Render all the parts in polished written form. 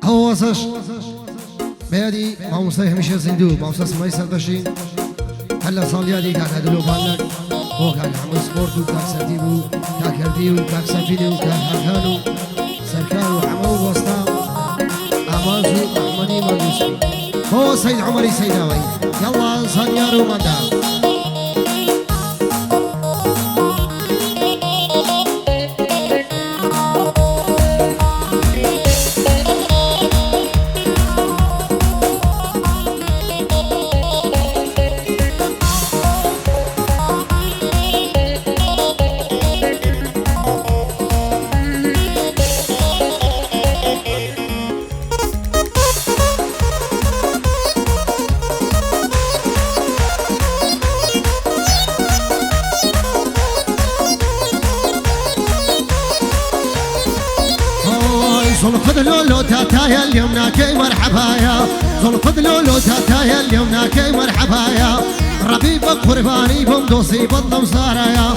هو وصش بيدي ما مصيح مش زندو ما مصيح ما يسردشين هلا صاليادي كان هدلو بالك هو كان عمل سبورت وكان سديبو كان كرديو كان سفينو كان هرهانو سركانو عمو وسطا أمازو أحمدي مالوسي هو سيد عمري سيداوي يلا صنيارو مدام زلفت لولو تاتايا اليوم ناكي مرحبا يا زلفت لولو تاتايا اليوم ناكي مرحبا يا ربيبك قرباني بندوسي بظلم سارايا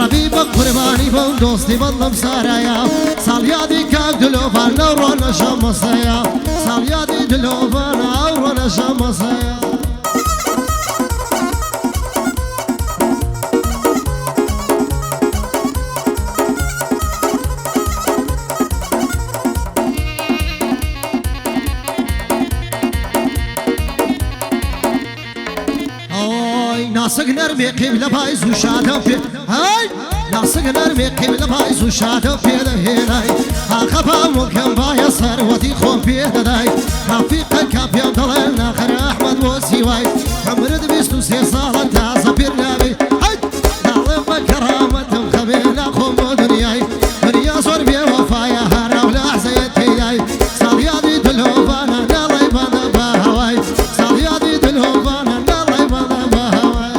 ربيبك قرباني بندوسي بظلم سارايا ساليادي كاك دلوفان اورونا شمسايا ساليادي دلوفان اورونا شمسايا ناسق نرمي قبل بايز وشادو في هاي ناسق نرمي قبل بايز وشادو في هاي اخفا ممكن بايا ثروتي خوم في هاي رفيق كابيان ضلال ناخر احمد بوسيواي عمرد بيستو سي صالة تازبير نابي هاي نعلم كرامة خبيل اخوم دنياي دنيا صور بي وفايا هارا ولا حزيتي هاي صاليادي دلوفانا نالي بانا باهواي صاليادي دلوفانا نالي بانا باهواي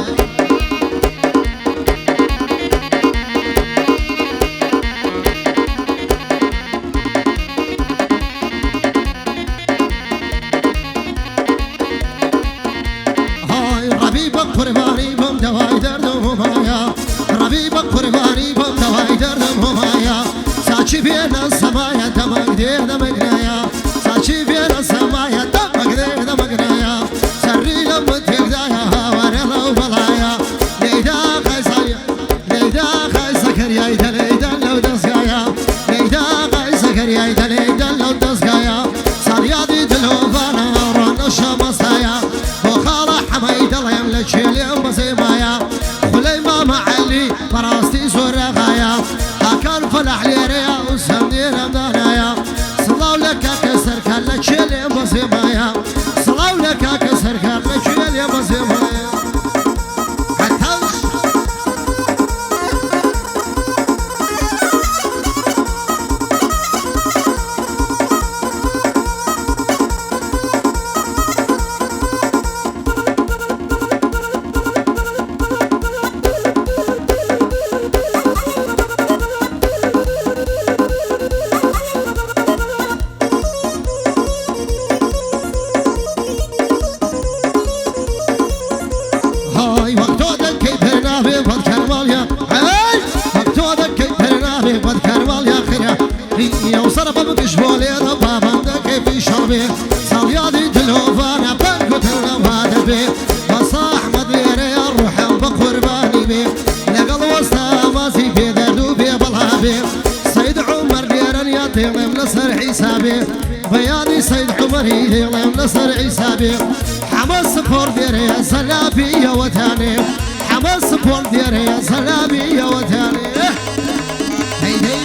قرباني بم دواي دردم همايا ربيبك قرباني بم دواي دردم همايا ساچي بين السمايا دمك ديه دمقنايا ساچي بين السمايا دمك ديه دمقنايا سري لما تقدايا هاواني لو بلايا ليدا قيسايا ليدا قيسكر يايدا ليدا لو دسقايا ليدا قيسكر يايدا ليدا لو دسقايا صاليادي دلوفانا ورانا شمسايا وخالة حميد الله يملك شيلين بزيمايا خلي ماما علي براستي زور غايا هاكان فلح ليريا وسمني رمضانايا صلاو لك كسر كان شيلين بزيمايا صلاو لك كسر كان شيلين بزيمايا صاليادي دلوفانا بنكو تلوفانا بي بصاح مديري الروح بقرباني بي لقل وسطا ماسي في دردو بي بلهابي سيد عمر ديران يطيل منصر حسابي بياني سيد عمر يطيل منصر حسابي حماس سفور ديري سلابي يا وتاني حماس سفور ديري سلابي يا وتاني هيدي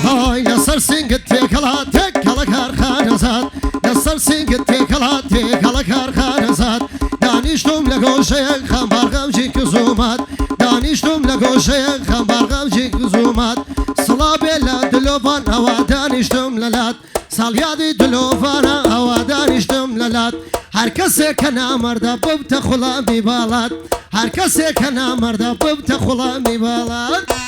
هاي نصر سنقتك لاتك على كارخانة زاد نصر سنقتك لاتك على كارخانة زاد دانشتم لقو شيخ خمبار غمجيك زومات دانشتم لقو شيخ خمبار غمجيك زومات صلابي لا دلوفان هوا دانشتم للات ساليادي دلوفان هوا دانشتم للات هر کسی که نامرده ببت خلا میبالد هر کسی که نامرده ببت خلا میبالد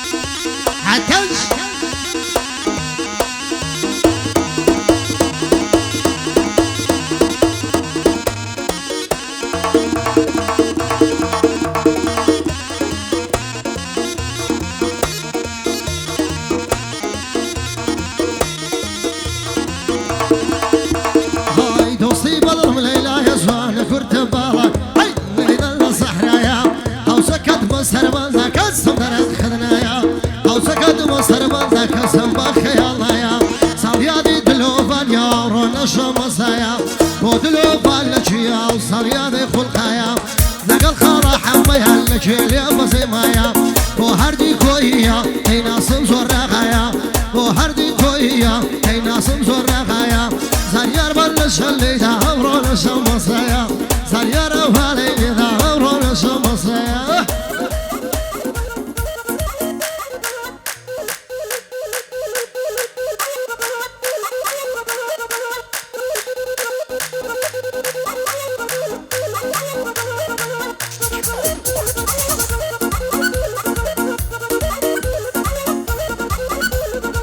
شمسايا ودلو بالجيا وصلياني خلقايا نقل خارا حميها لجيلي بزيمايا وهردي كويا اي ناسم زور رغايا وهردي كويا اي ناسم زور رغايا زريار بلش اللي دا امرون شمسايا زريار والي دا امرون شمسايا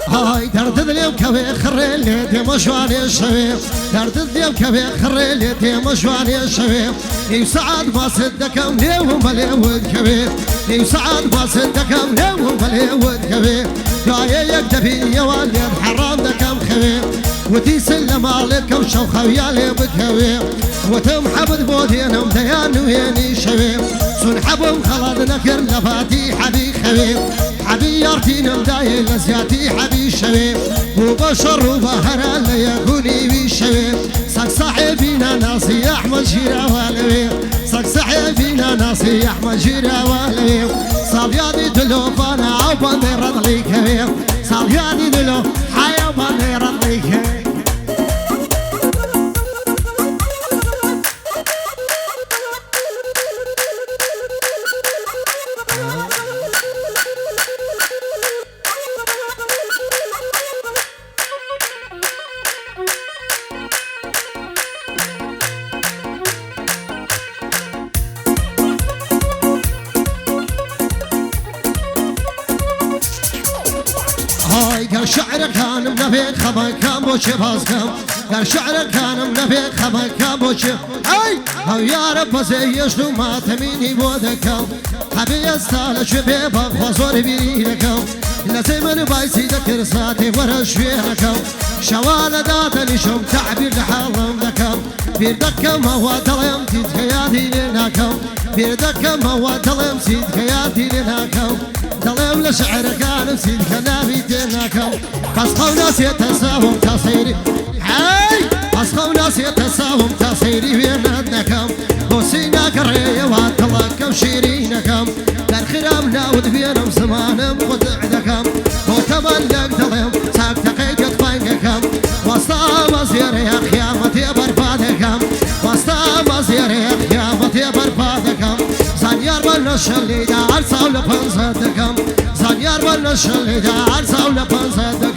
هاي درد اليوم كبي خريلي دي مشواني الشبيب درد اليوم كبي خريلي دي مشواني الشبيب يسعد ما صدقم ليهم بليود كبير يسعد ما صدقم ليهم بليود كبير قايا يكتبي يا والد حرام دكم خبير وتسلم عليك وشوخه ويالي بكبير وتمحبد بودين مديان ويني شبيب سنحبهم خلاد نكر لفاتي حبي خبيب حبي يارتين مدايل لزياتي حبي شبيب وبشر وبهر اللي يكوني بي شبيب صك صاحبينا ناصي احمد جيرا والبيب صك صاحبينا ناصي احمد جيرا والبيب صبياني دلو فانا عوباني رضلي كبيب صبياني دلو حيواني رضلي كبيب قال شعر كان منافق خبر كان بوشي بازكم قال شعر كان منافق خبر كان بوشي اي او يا رب زيشتو ما تميني بودكم حبي استال شبيبا بخزور بيدكم لازم من بايسي ذكر ساتي ورا شوينكم شوال داتني شم تعبير لحالهم ذكم بيردكم هو تلم تتكياتي لناكم بيردكم هو تلم تتكياتي لناكم دلم لشعر كان سيد كنابي ديناكم قصقوا ناس يتساهم تصيري هاي قصقوا ناس يتساهم تصيري بينادنكم بوسينا كريه واتلكم شيرينكم للخرام ناود بينهم زمانهم ودعدكم وتبلق دلم ساق تقيد طنقكم وسطا مزيري خيامتي برفادكم وسطا مزيري خيامتي برفادكم زنيار بلش اللي دار صول بنزدكم زنيار بلش اللي دار صول بنزدكم